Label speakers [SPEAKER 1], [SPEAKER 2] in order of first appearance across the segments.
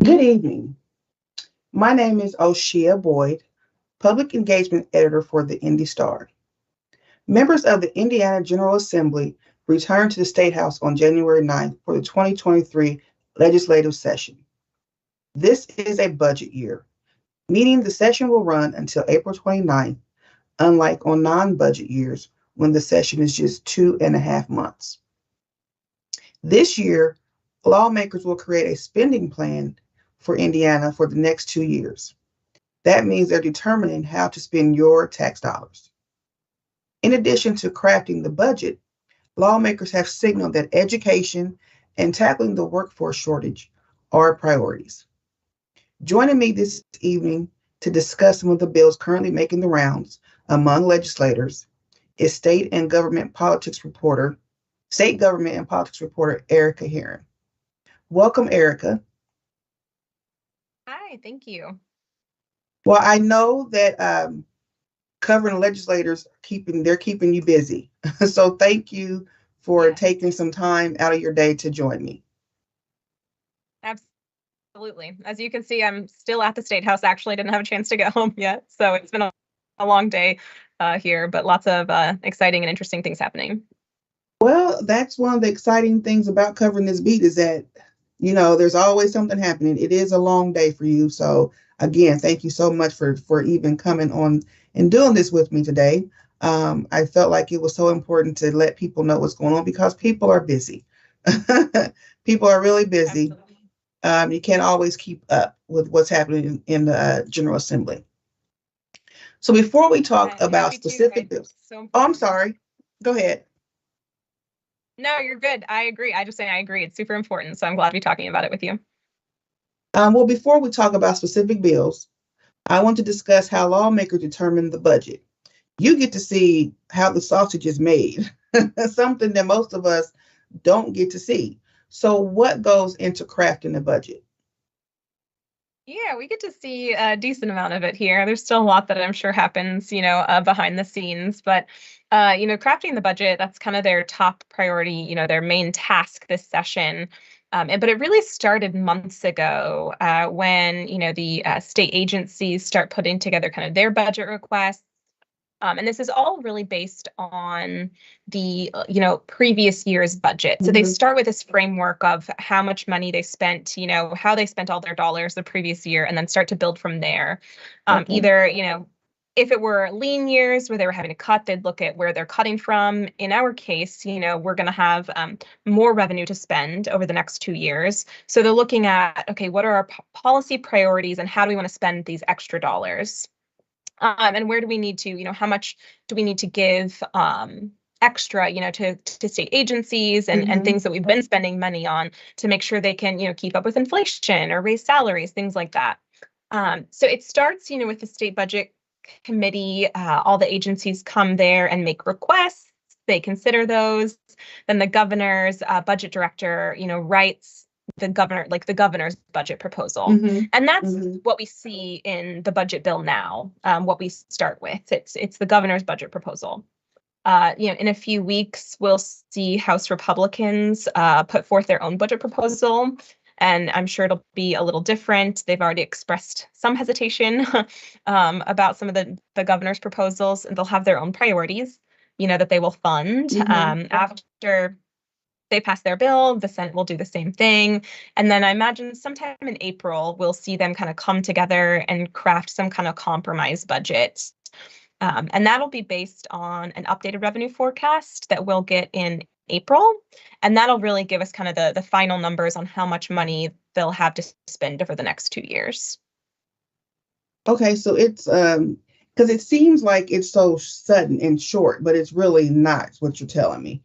[SPEAKER 1] Good evening. My name is Oshia Boyd, Public Engagement Editor for the Indy Star. Members of the Indiana General Assembly returned to the State House on January 9th for the 2023 legislative session. This is a budget year, meaning the session will run until April 29th, unlike on non-budget years when the session is just 2.5 months. This year, lawmakers will create a spending plan for Indiana for the next 2 years. That means they're determining how to spend your tax dollars. In addition to crafting the budget, lawmakers have signaled that education and tackling the workforce shortage are priorities. Joining me this evening to discuss some of the bills currently making the rounds among legislators is State Government and Politics reporter Erica Heron. Welcome, Erica.
[SPEAKER 2] Hi, thank you.
[SPEAKER 1] Well, I know that covering legislators they're keeping you busy. So thank you for taking some time out of your day to join me.
[SPEAKER 2] Absolutely. As you can see, I'm still at the State House. Actually, I didn't have a chance to get home yet. So it's been a long day here, but lots of exciting and interesting things happening.
[SPEAKER 1] Well, that's one of the exciting things about covering this beat is that, there's always something happening. It is a long day for you. So again, thank you so much for even coming on and doing this with me today. I felt like it was so important to let people know what's going on because people are busy. People are really busy. You can't always keep up with what's happening in the General Assembly. So before we talk about specific bills, I'm sorry. Go ahead.
[SPEAKER 2] No, you're good. I agree. I agree. It's super important. So I'm glad to be talking about it with you.
[SPEAKER 1] Well, before we talk about specific bills, I want to discuss how lawmakers determine the budget. You get to see how the sausage is made, something that most of us don't get to see. So what goes into crafting the budget?
[SPEAKER 2] Yeah, we get to see a decent amount of it here. There's still a lot that I'm sure happens, behind the scenes. But, crafting the budget, that's kind of their top priority, their main task this session. But it really started months ago when, the state agencies start putting together kind of their budget requests. And this is all really based on the, previous year's budget. So they start with this framework of how much money they spent, how they spent all their dollars the previous year, and then start to build from there. Either, if it were lean years where they were having to cut, they'd look at where they're cutting from. In our case, we're going to have more revenue to spend over the next 2 years. So they're looking at, okay, what are our policy priorities and how do we want to spend these extra dollars? And where do we need to, how much do we need to give extra, to state agencies and things that we've been spending money on to make sure they can, keep up with inflation or raise salaries, things like that. So it starts, with the state budget committee. All the agencies come there and make requests. They consider those. Then the governor's budget director, writes the governor's budget proposal. And that's what we see in the budget bill now. What we start with, it's the governor's budget proposal. In a few weeks, we'll see House Republicans put forth their own budget proposal, and I'm sure it'll be a little different. They've already expressed some hesitation about some of the governor's proposals, and they'll have their own priorities, that they will fund. After they pass their bill, the Senate will do the same thing. And then I imagine sometime in April, we'll see them kind of come together and craft some kind of compromise budget. And that'll be based on an updated revenue forecast that we'll get in April. And that'll really give us kind of the final numbers on how much money they'll have to spend over the next 2 years.
[SPEAKER 1] Okay, so it's because it seems like it's so sudden and short, but it's really not what you're telling me.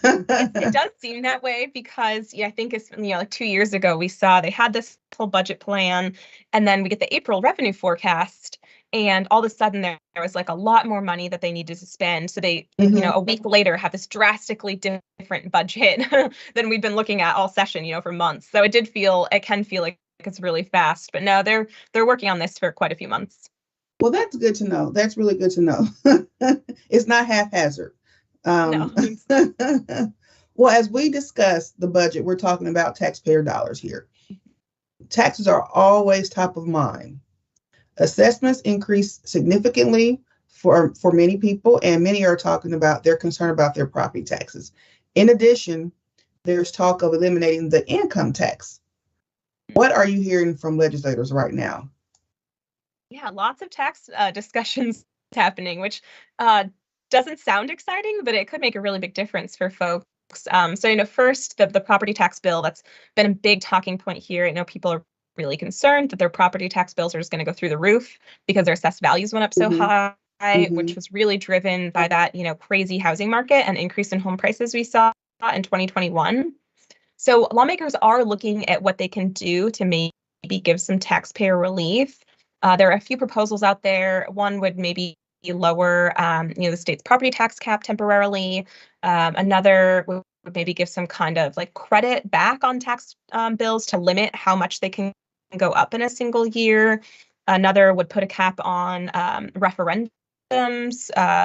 [SPEAKER 2] It does seem that way because I think it's like 2 years ago we saw they had this whole budget plan, and then we get the April revenue forecast, and all of a sudden there was like a lot more money that they needed to spend. So they, a week later have this drastically different budget than we've been looking at all session, for months. So it can feel like it's really fast, but no, they're working on this for quite a few months.
[SPEAKER 1] Well, that's good to know. That's really good to know. It's not haphazard.
[SPEAKER 2] No.
[SPEAKER 1] Well, as we discuss the budget, we're talking about taxpayer dollars here. taxes are always top of mind. Assessments increase significantly for many people, and many are talking about they're concerned about their property taxes. In addition, there's talk of eliminating the income tax. What are you hearing from legislators right now?
[SPEAKER 2] Yeah, lots of tax discussions happening, which doesn't sound exciting, but it could make a really big difference for folks. So, first, the property tax bill, that's been a big talking point here. I know people are really concerned that their property tax bills are just going to go through the roof because their assessed values went up so
[SPEAKER 1] Mm-hmm.
[SPEAKER 2] high,
[SPEAKER 1] Mm-hmm.
[SPEAKER 2] which was really driven by that, crazy housing market and increase in home prices we saw in 2021. So lawmakers are looking at what they can do to maybe give some taxpayer relief. There are a few proposals out there. One would maybe lower, the state's property tax cap temporarily. Another would maybe give some kind of like credit back on tax bills to limit how much they can go up in a single year. Another would put a cap on referendums,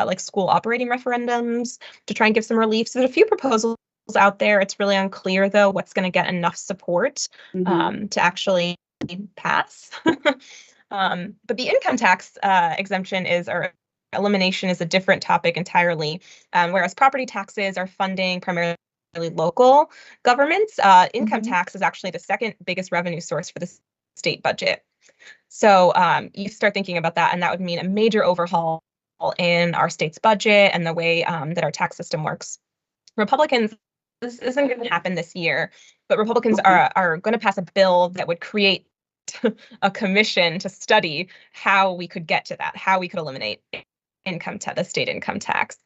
[SPEAKER 2] like school operating referendums, to try and give some relief. So there's a few proposals out there. It's really unclear, though, what's going to get enough support
[SPEAKER 1] Mm-hmm.
[SPEAKER 2] to actually pass. But the income tax exemption or elimination is a different topic entirely. Whereas property taxes are funding primarily local governments, income
[SPEAKER 1] Mm-hmm.
[SPEAKER 2] tax is actually the second biggest revenue source for the state budget. So you start thinking about that, and that would mean a major overhaul in our state's budget and the way that our tax system works. Republicans, this isn't going to happen this year, but Republicans
[SPEAKER 1] Okay.
[SPEAKER 2] are going to pass a bill that would create a commission to study how we could get to that, how we could eliminate the state income tax.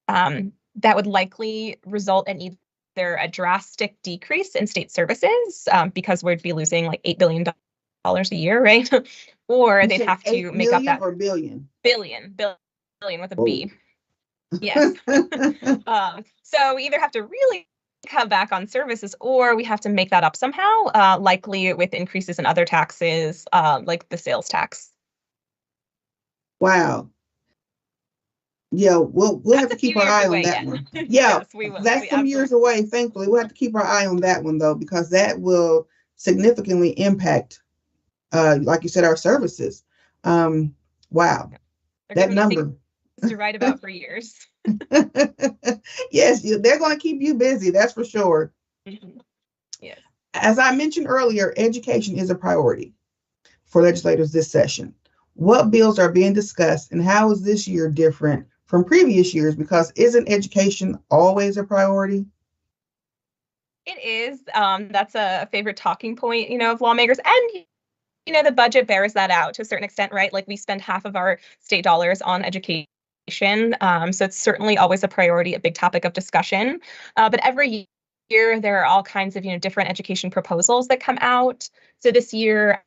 [SPEAKER 2] That would likely result in either a drastic decrease in state services because we'd be losing like $8 billion a year, right? Or
[SPEAKER 1] You
[SPEAKER 2] they'd
[SPEAKER 1] said
[SPEAKER 2] have to
[SPEAKER 1] eight
[SPEAKER 2] make up
[SPEAKER 1] million
[SPEAKER 2] that
[SPEAKER 1] or billion?
[SPEAKER 2] billion with a
[SPEAKER 1] Oh.
[SPEAKER 2] B. Yes. So we either have to really cut back on services or we have to make that up somehow, likely with increases in other taxes, like the sales tax.
[SPEAKER 1] Wow. Yeah, we'll have
[SPEAKER 2] That's
[SPEAKER 1] to
[SPEAKER 2] a few
[SPEAKER 1] keep our
[SPEAKER 2] years
[SPEAKER 1] eye on
[SPEAKER 2] away
[SPEAKER 1] that
[SPEAKER 2] yet.
[SPEAKER 1] one. Yeah,
[SPEAKER 2] Yes, we will.
[SPEAKER 1] that's
[SPEAKER 2] We
[SPEAKER 1] some years
[SPEAKER 2] absolutely.
[SPEAKER 1] away, thankfully. We'll have to keep our eye on that one though, because that will significantly impact like you said, our services. Wow,
[SPEAKER 2] They're
[SPEAKER 1] that
[SPEAKER 2] giving you
[SPEAKER 1] number.
[SPEAKER 2] things to write about for years.
[SPEAKER 1] Yes, they're going to keep you busy, that's for sure.
[SPEAKER 2] Yes.
[SPEAKER 1] As I mentioned earlier, education is a priority for legislators this session. What bills are being discussed and how is this year different from previous years? Because isn't education always a priority?
[SPEAKER 2] It is. That's a favorite talking point, of lawmakers. And the budget bears that out to a certain extent, right? Like we spend half of our state dollars on education. So it's certainly always a priority, a big topic of discussion. But every year there are all kinds of, different education proposals that come out. So this year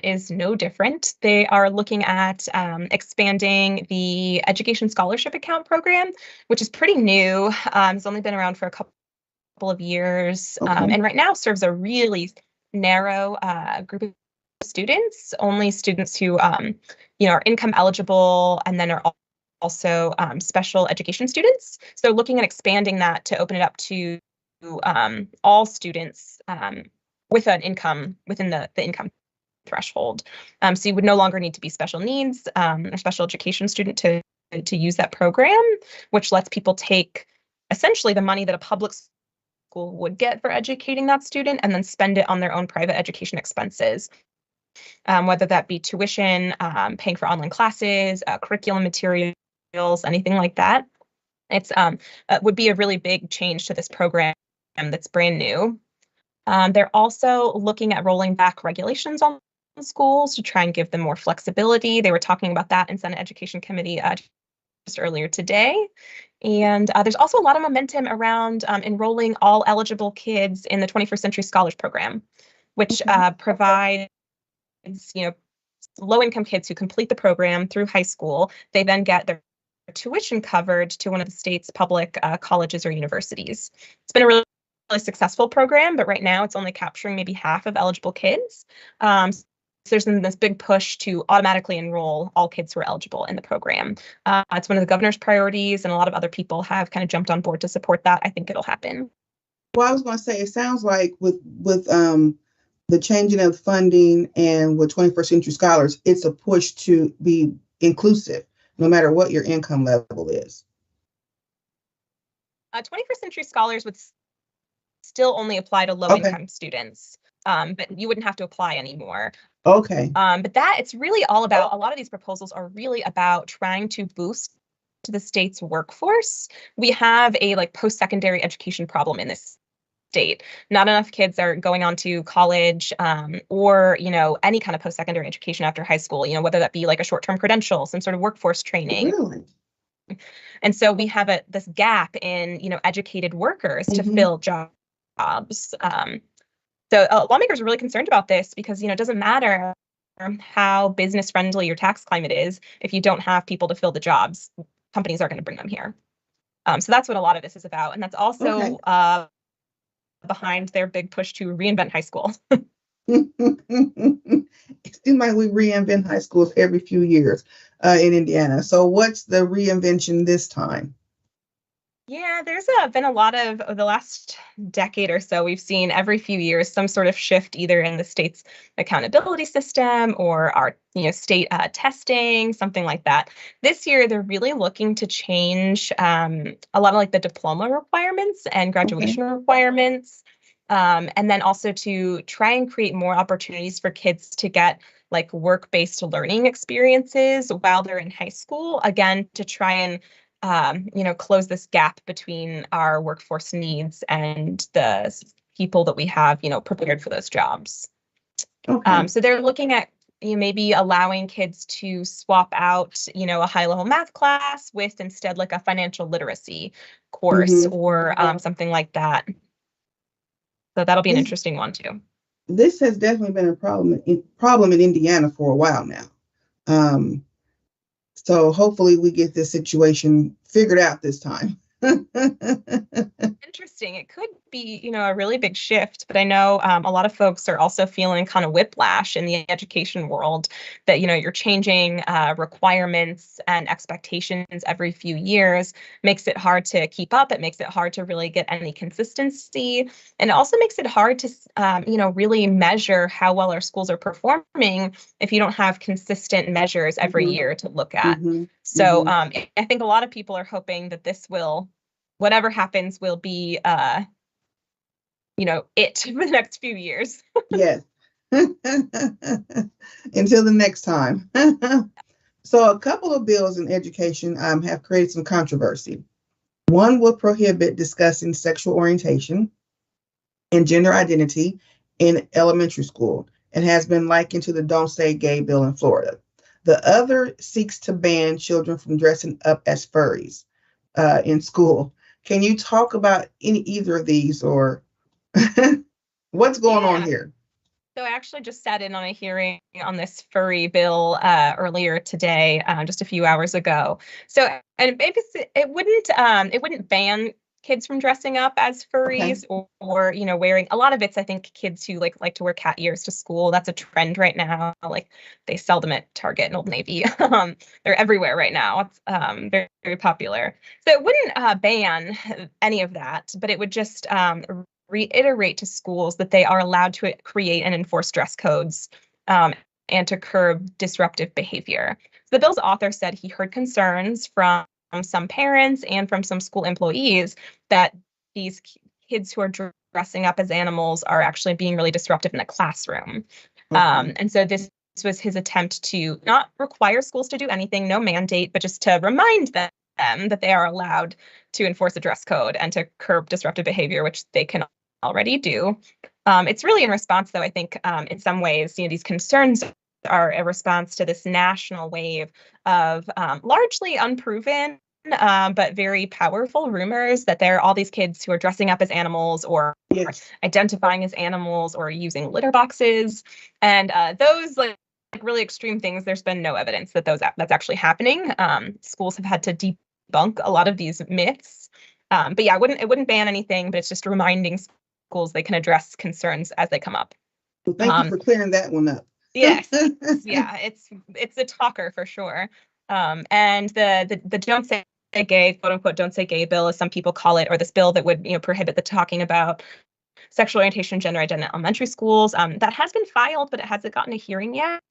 [SPEAKER 2] is no different. They are looking at expanding the education scholarship account program, which is pretty new. It's only been around for a couple of years,
[SPEAKER 1] Okay.
[SPEAKER 2] and right now serves a really narrow group of students, only students who are income eligible and then are also special education students. So looking at expanding that to open it up to all students with an income within the income threshold. So you would no longer need to be special needs or special education student to use that program, which lets people take essentially the money that a public school would get for educating that student and then spend it on their own private education expenses, whether that be tuition, paying for online classes, curriculum materials, anything like that. It's would be a really big change to this program that's brand new. They're also looking at rolling back regulations on schools to try and give them more flexibility. They were talking about that in Senate Education Committee just earlier today. And there's also a lot of momentum around enrolling all eligible kids in the 21st Century Scholars Program, which
[SPEAKER 1] Okay.
[SPEAKER 2] provides, low-income kids who complete the program through high school. They then get their tuition covered to one of the state's public colleges or universities. It's been a really successful program, but right now it's only capturing maybe half of eligible kids. So there's been this big push to automatically enroll all kids who are eligible in the program. It's one of the governor's priorities, and a lot of other people have kind of jumped on board to support that. I think it'll happen.
[SPEAKER 1] Well, I was going to say, it sounds like with the changing of funding and with 21st century scholars, it's a push to be inclusive, no matter what your income level is.
[SPEAKER 2] 21st century scholars would still only apply to low
[SPEAKER 1] Okay.
[SPEAKER 2] income students, but you wouldn't have to apply anymore.
[SPEAKER 1] Okay.
[SPEAKER 2] But that it's really all about, a lot of these proposals are really about trying to boost to the state's workforce. We have a like post-secondary education problem in this state. Not enough kids are going on to college, or any kind of post-secondary education after high school, whether that be like a short-term credential, some sort of workforce training.
[SPEAKER 1] Really?
[SPEAKER 2] And so we have this gap in educated workers to fill jobs. So lawmakers are really concerned about this because it doesn't matter how business friendly your tax climate is if you don't have people to fill the jobs. Companies are going to bring them here. So that's what a lot of this is about, and that's also behind their big push to reinvent high school.
[SPEAKER 1] It seems like we reinvent high schools every few years in Indiana. So what's the reinvention this time?
[SPEAKER 2] Yeah, there's been a lot of the last decade or so, we've seen every few years some sort of shift either in the state's accountability system or our state testing, something like that. This year, they're really looking to change a lot of like the diploma requirements and graduation requirements. And then also to try and create more opportunities for kids to get like work-based learning experiences while they're in high school, again, to try and close this gap between our workforce needs and the people that we have, prepared for those jobs. So they're looking at maybe allowing kids to swap out, a high level math class with instead like a financial literacy course or something like that. So that'll be an interesting one too.
[SPEAKER 1] This has definitely been a problem in Indiana for a while now. So hopefully we get this situation figured out this time.
[SPEAKER 2] Interesting. It could be, a really big shift, but I know a lot of folks are also feeling kind of whiplash in the education world that, you're changing requirements and expectations every few years, makes it hard to keep up. It makes it hard to really get any consistency. And it also makes it hard to, really measure how well our schools are performing if you don't have consistent measures every year to look at. So I think a lot of people are hoping that this will, whatever happens, will be, it for the next few years.
[SPEAKER 1] Yes. Until the next time. So a couple of bills in education have created some controversy. One will prohibit discussing sexual orientation and gender identity in elementary school and has been likened to the Don't Say Gay bill in Florida. The other seeks to ban children from dressing up as furries in school. Can you talk about either of these or what's going on here?
[SPEAKER 2] So I actually just sat in on a hearing on this furry bill earlier today, just a few hours ago. So, and it wouldn't ban kids from dressing up as furries or wearing, a lot of it's, I think, kids who like to wear cat ears to school. That's a trend right now. Like they sell them at Target and Old Navy. They're everywhere right now. It's very, very popular. So it wouldn't ban any of that, but it would just reiterate to schools that they are allowed to create and enforce dress codes and to curb disruptive behavior. The bill's author said he heard concerns from some parents and from some school employees that these kids who are dressing up as animals are actually being really disruptive in the classroom. And so this was his attempt to not require schools to do anything, no mandate, but just to remind them that they are allowed to enforce a dress code and to curb disruptive behavior, which they can already do. It's really in response, though, I think, in some ways, these concerns are a response to this national wave of largely unproven but very powerful rumors that there are all these kids who are dressing up as animals or identifying as animals or using litter boxes. And those like really extreme things, there's been no evidence that that's actually happening. Schools have had to debunk a lot of these myths. But yeah, it wouldn't ban anything, but it's just reminding schools they can address concerns as they come up.
[SPEAKER 1] Well, thank you for clearing that one up.
[SPEAKER 2] Yes, yeah, it's a talker for sure. And the Don't Say Gay, quote unquote, Don't Say Gay bill, as some people call it, or this bill that would prohibit the talking about sexual orientation, gender identity in elementary schools. That has been filed, but it hasn't gotten a hearing yet.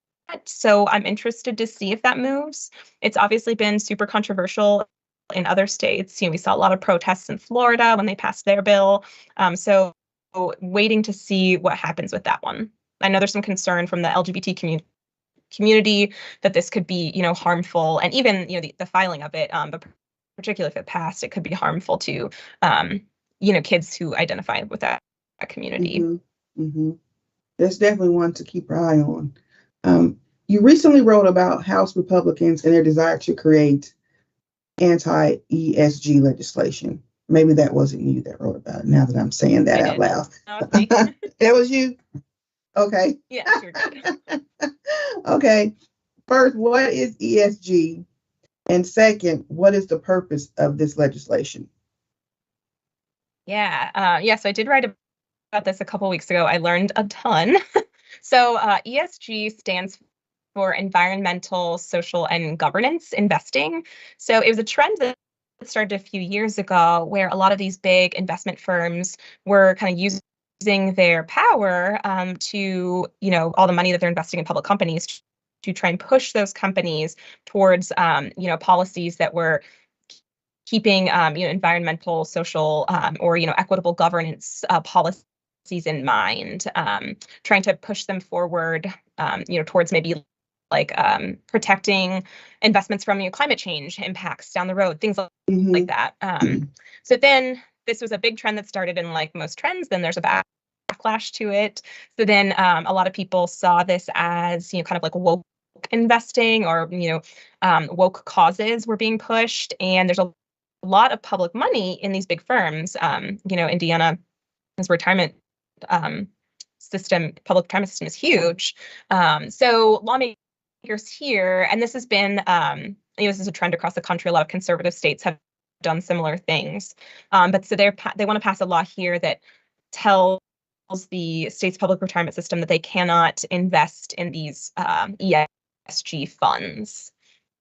[SPEAKER 2] So I'm interested to see if that moves. It's obviously been super controversial in other states. We saw a lot of protests in Florida when they passed their bill. So waiting to see what happens with that one. I know there's some concern from the LGBT community that this could be, harmful, and even, the filing of it, but particularly if it passed, it could be harmful to, kids who identify with that community.
[SPEAKER 1] Mm-hmm. Mm-hmm. That's definitely one to keep our eye on. You recently wrote about House Republicans and their desire to create anti-ESG legislation. Maybe that wasn't you that wrote about it, now that I'm saying that out loud.
[SPEAKER 2] That was me.
[SPEAKER 1] That was you? Okay.
[SPEAKER 2] Yeah, you're good.
[SPEAKER 1] Okay. First, what is ESG? And second, what is the purpose of this legislation?
[SPEAKER 2] Yeah. So I did write about this a couple weeks ago. I learned a ton. So ESG stands for environmental, social, and governance investing. So it was a trend that started a few years ago where a lot of these big investment firms were kind of using their power to, all the money that they're investing in public companies to try and push those companies towards, policies that were keeping, environmental, social, or, equitable governance policies in mind, trying to push them forward, towards maybe like protecting investments from climate change impacts down the road, things like that. So then this was a big trend that started in like most trends. Then there's a backlash to it. So then a lot of people saw this as kind of like woke investing, or woke causes were being pushed, and there's a lot of public money in these big firms. Indiana's retirement public retirement system is huge. So lawmakers here, and this has been, this is a trend across the country. A lot of conservative states have done similar things. But so they want to pass a law here that tells the state's public retirement system that they cannot invest in these ESG funds.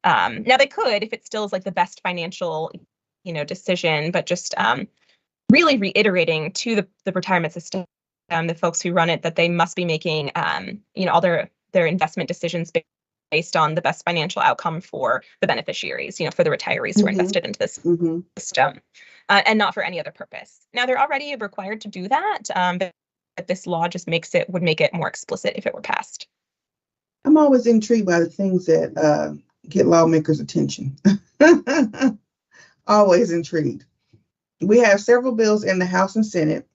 [SPEAKER 2] Now they could, if it still is like the best financial, decision, but just really reiterating to the retirement system, the folks who run it, that they must be making, all their investment decisions based on the best financial outcome for the beneficiaries, for the retirees who are invested into this system, and not for any other purpose. Now they're already required to do that, but this law just would make it more explicit if it were passed.
[SPEAKER 1] I'm always intrigued by the things that get lawmakers' attention. Always intrigued. We have several bills in the House and Senate,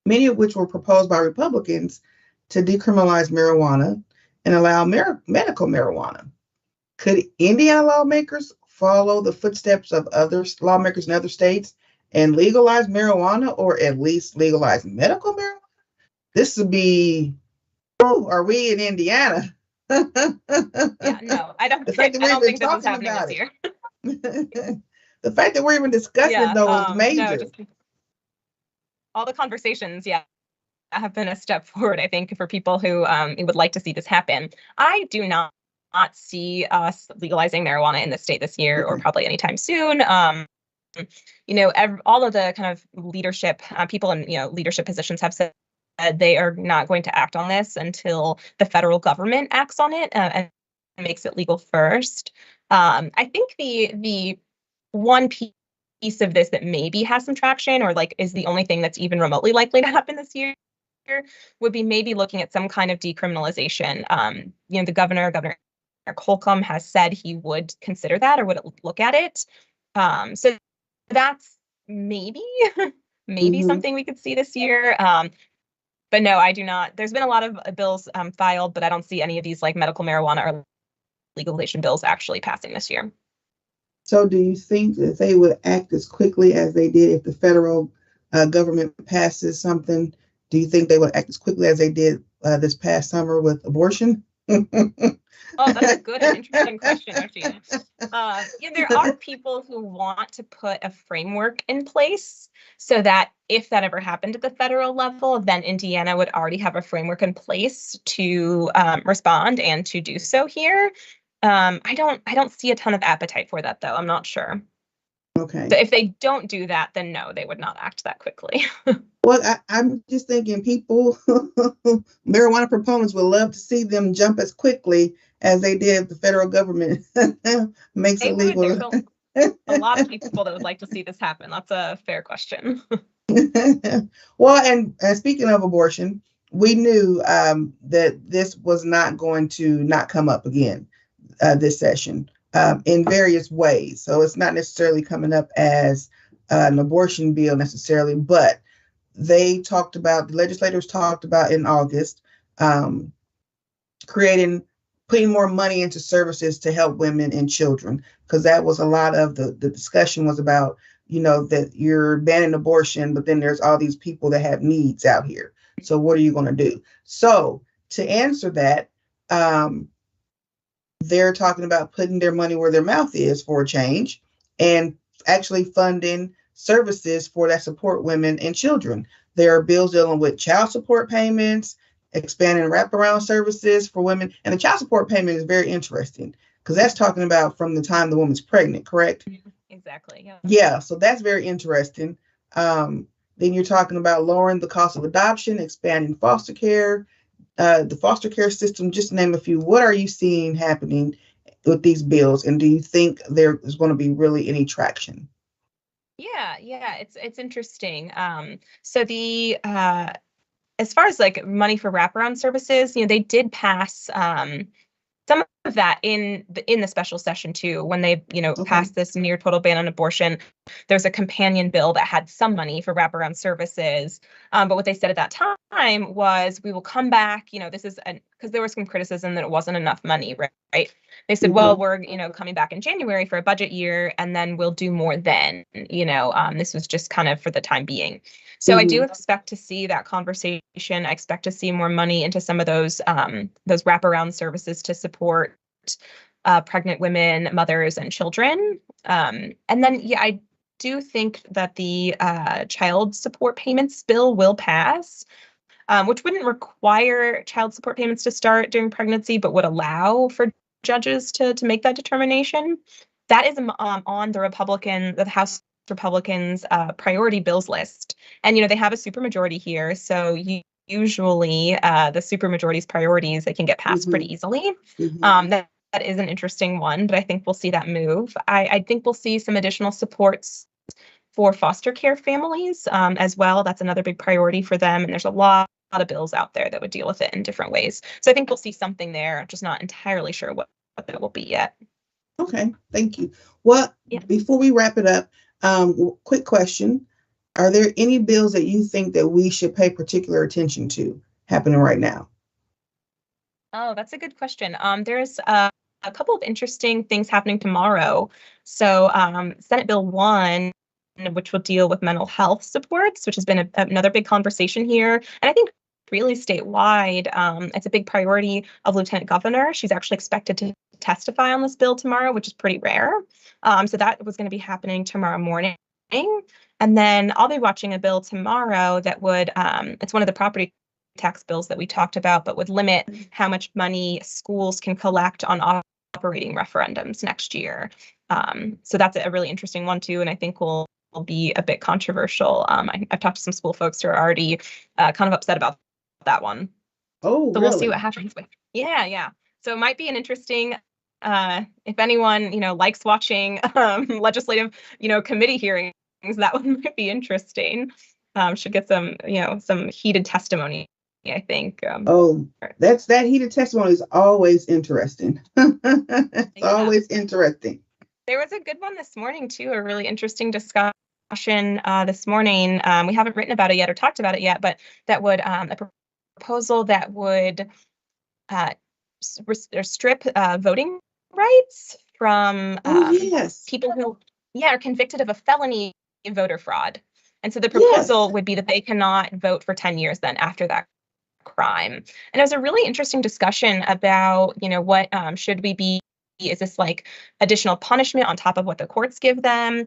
[SPEAKER 1] many of which were proposed by Republicans to decriminalize marijuana and allow medical marijuana. Could Indiana lawmakers follow the footsteps of other lawmakers in other states and legalize marijuana, or at least legalize medical marijuana? This would be, are we in Indiana?
[SPEAKER 2] Yeah, no, I don't think this is happening this year.
[SPEAKER 1] The fact that we're even discussing it, though, is major.
[SPEAKER 2] No, all the conversations, have been a step forward, I think, for people who would like to see this happen. I do not see us legalizing marijuana in the state this year, or probably anytime soon. All of the kind of leadership people in leadership positions have said they are not going to act on this until the federal government acts on it and makes it legal first. I think the one piece of this that maybe has some traction, or like is the only thing that's even remotely likely to happen this year, would be maybe looking at some kind of decriminalization. The governor Holcomb, has said he would consider that, or would look at it. So that's maybe something we could see this year. But no, I do not. There's been a lot of bills filed, but I don't see any of these like medical marijuana or legalization bills actually passing this year.
[SPEAKER 1] So do you think that they would act as quickly as they did if the federal government passes something? Do you think they would act as quickly as they did this past summer with abortion?
[SPEAKER 2] Oh, that's a good and interesting question, actually. There are people who want to put a framework in place so that if that ever happened at the federal level, then Indiana would already have a framework in place to respond and to do so here. I don't see a ton of appetite for that, though. I'm not sure.
[SPEAKER 1] Okay.
[SPEAKER 2] So if they don't do that, then no, they would not act that quickly.
[SPEAKER 1] Well, I'm just thinking people, marijuana proponents would love to see them jump as quickly as they did if the federal government makes
[SPEAKER 2] They
[SPEAKER 1] it
[SPEAKER 2] would.
[SPEAKER 1] legal.
[SPEAKER 2] There's a lot of people that would like to see this happen. That's a fair question.
[SPEAKER 1] Well, and speaking of abortion, we knew that this was not going to not come up again this session in various ways. So it's not necessarily coming up as an abortion bill necessarily, but the legislators talked about in August um, creating, putting more money into services to help women and children, because that was a lot of the discussion was about, that you're banning abortion, but then there's all these people that have needs out here. So what are you going to do? So to answer that, um, they're talking about putting their money where their mouth is for a change and actually funding services for that support women and children. There are bills dealing with child support payments, expanding wraparound services for women. And the child support payment is very interesting because that's talking about from the time the woman's pregnant, correct?
[SPEAKER 2] Exactly. Yeah.
[SPEAKER 1] Yeah, so that's very interesting. Then you're talking about lowering the cost of adoption, expanding foster care, the foster care system, just to name a few. What are you seeing happening with these bills, and do you think there is going to be really any traction?
[SPEAKER 2] Yeah, it's interesting. So the as far as like money for wraparound services, they did pass some of that in the special session too, when they
[SPEAKER 1] Okay.
[SPEAKER 2] passed this near total ban on abortion. There's a companion bill that had some money for wraparound services, but what they said at that time was, we will come back. This is because there was some criticism that it wasn't enough money, right? They said, well,
[SPEAKER 1] Mm-hmm.
[SPEAKER 2] we're coming back in January for a budget year, and then we'll do more then. This was just kind of for the time being. So I do
[SPEAKER 1] Mm-hmm.
[SPEAKER 2] expect to see that conversation. I expect to see more money into some of those wraparound services to support pregnant women, mothers, and children. And then, yeah, I do think that the child support payments bill will pass, which wouldn't require child support payments to start during pregnancy, but would allow for judges to make that determination. That is on the House Republicans' priority bills list, and they have a supermajority here, so usually the supermajority's priorities, they can get passed
[SPEAKER 1] Mm-hmm.
[SPEAKER 2] pretty easily.
[SPEAKER 1] Mm-hmm.
[SPEAKER 2] That is an interesting one, but I think we'll see that move. I think we'll see some additional supports for foster care families as well. That's another big priority for them. And there's a lot of bills out there that would deal with it in different ways. So I think we'll see something there. I'm just not entirely sure what that will be yet.
[SPEAKER 1] Okay, thank you. Well,
[SPEAKER 2] Yeah.
[SPEAKER 1] before we wrap it up, quick question. Are there any bills that you think that we should pay particular attention to happening right now?
[SPEAKER 2] Oh, that's a good question. There's a couple of interesting things happening tomorrow. So Senate Bill 1, which will deal with mental health supports, which has been another big conversation here. And I think really statewide, it's a big priority of Lieutenant Governor. She's actually expected to testify on this bill tomorrow, which is pretty rare. So that was going to be happening tomorrow morning. And then I'll be watching a bill tomorrow that would, it's one of the property tax bills that we talked about, but would limit how much money schools can collect on operating referendums next year. So that's a really interesting one too, and I think will be a bit controversial. I've talked to some school folks who are already kind of upset about that one.
[SPEAKER 1] Oh,
[SPEAKER 2] So we'll see what
[SPEAKER 1] really?
[SPEAKER 2] happens with. Yeah. So it might be an interesting. If anyone likes watching legislative committee hearings, that one might be interesting. Should get some heated testimony, I think.
[SPEAKER 1] Oh, that heated testimony is always interesting. It's
[SPEAKER 2] Yeah.
[SPEAKER 1] always interesting.
[SPEAKER 2] There was a good one this morning too, a really interesting discussion this morning. We haven't written about it yet or talked about it yet, but that would a proposal that would uh, strip voting rights from
[SPEAKER 1] Oh, yes.
[SPEAKER 2] people who, yeah, are convicted of a felony voter fraud. And so the
[SPEAKER 1] Yes.
[SPEAKER 2] proposal would be that they cannot vote for 10 years then after that crime. And it was a really interesting discussion about, what should we be, is this like additional punishment on top of what the courts give them?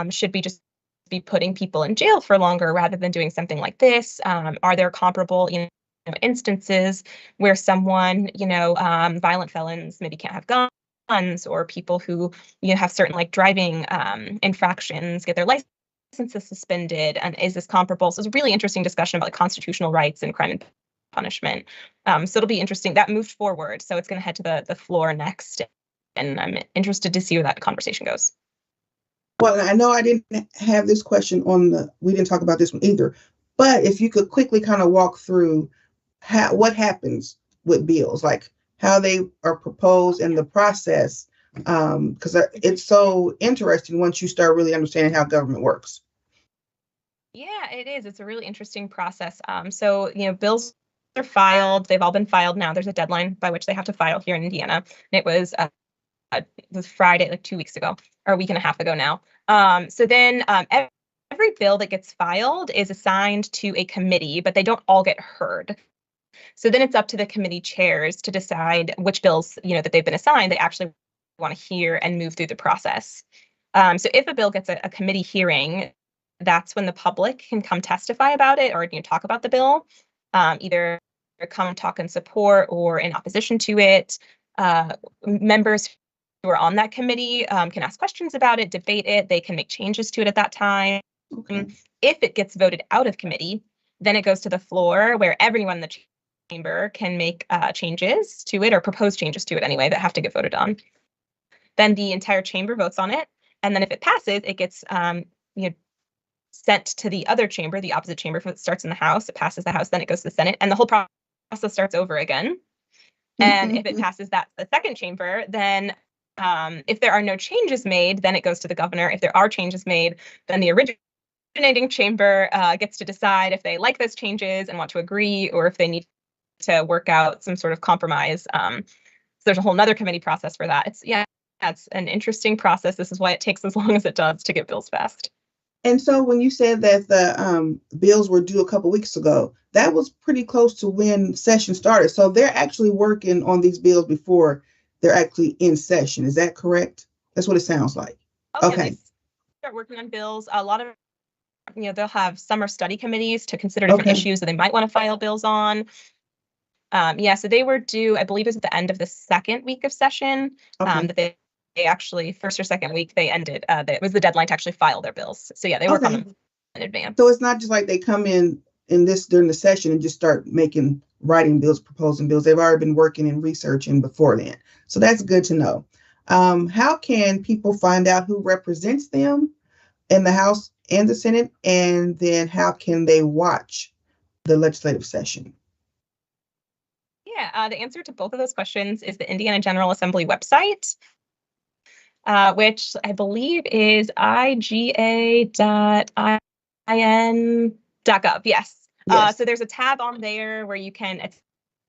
[SPEAKER 2] Should we just be putting people in jail for longer rather than doing something like this? Are there comparable, instances where someone, violent felons maybe can't have guns, or people who, have certain like driving infractions get their license licenses suspended, and is this comparable? So it's a really interesting discussion about like constitutional rights and crime and punishment. So it'll be interesting. That moved forward, so it's going to head to the floor next, and I'm interested to see where that conversation goes.
[SPEAKER 1] Well, I know I didn't have this question we didn't talk about this one either, but if you could quickly kind of walk through what happens with bills, like how they are proposed and the process, because it's so interesting once you start really understanding how government works.
[SPEAKER 2] Yeah, it is. It's a really interesting process. So, bills are filed. They've all been filed now. There's a deadline by which they have to file here in Indiana. And it was Friday, like 2 weeks ago, or a week and a half ago now. So then every bill that gets filed is assigned to a committee, but they don't all get heard. So then it's up to the committee chairs to decide which bills, that they've been assigned, they actually want to hear and move through the process. So if a bill gets a committee hearing, that's when the public can come testify about it or talk about the bill, either come talk in support or in opposition to it. Members who are on that committee can ask questions about it, debate it. They can make changes to it at that time.
[SPEAKER 1] Okay.
[SPEAKER 2] If it gets voted out of committee, then it goes to the floor where everyone in the chamber can make changes to it or propose changes to it anyway that have to get voted on. Then the entire chamber votes on it. And then if it passes, it gets sent to the other chamber, the opposite chamber. If it starts in the House, it passes the House, then it goes to the Senate, and the whole process starts over again. And if it passes the second chamber, then if there are no changes made, then it goes to the governor. If there are changes made, then the originating chamber gets to decide if they like those changes and want to agree, or if they need to work out some sort of compromise. So there's a whole nother committee process for that. It's an interesting process. This is why it takes as long as it does to get bills passed.
[SPEAKER 1] And so when you said that the bills were due a couple weeks ago, that was pretty close to when session started. So they're actually working on these bills before they're actually in session. Is that correct? That's what it sounds like.
[SPEAKER 2] Oh,
[SPEAKER 1] Okay.
[SPEAKER 2] Yeah, they start working on bills. A lot of, they'll have summer study committees to consider different issues that they might want to file bills on. So they were due, I believe it was at the end of the second week of session, that they actually, first or second week, they ended, that was the deadline to actually file their bills. So yeah, they work on them in advance.
[SPEAKER 1] So it's not just like they come in this during the session and just start writing bills, proposing bills. They've already been working and researching before then. So that's good to know. How can people find out who represents them in the House and the Senate? And then how can they watch the legislative session?
[SPEAKER 2] Yeah, the answer to both of those questions is the Indiana General Assembly website, which I believe is iga.in.gov. Yes. So there's a tab on there where you can, it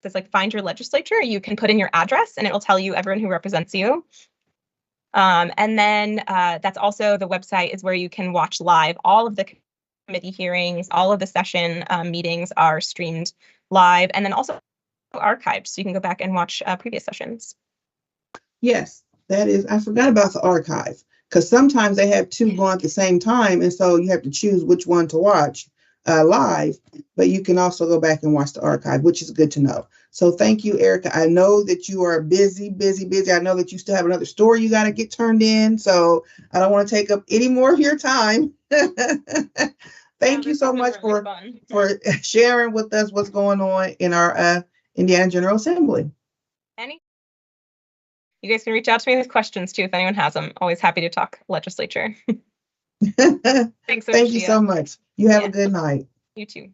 [SPEAKER 2] says like find your legislature. You can put in your address and it will tell you everyone who represents you. And then that's also the website is where you can watch live all of the committee hearings, all of the session meetings are streamed live, and then also archived, so you can go back and watch previous sessions.
[SPEAKER 1] Yes, that is. I forgot about the archive because sometimes they have two going at the same time, and so you have to choose which one to watch live. But you can also go back and watch the archive, which is good to know. So thank you, Erica. I know that you are busy. I know that you still have another story you got to get turned in, so I don't want to take up any more of your time. Thank you so much for sharing with us what's going on in our Indiana General Assembly.
[SPEAKER 2] You guys can reach out to me with questions too if anyone has them. Always happy to talk legislature.
[SPEAKER 1] Thanks. Thank you so much. You have a good night.
[SPEAKER 2] You too.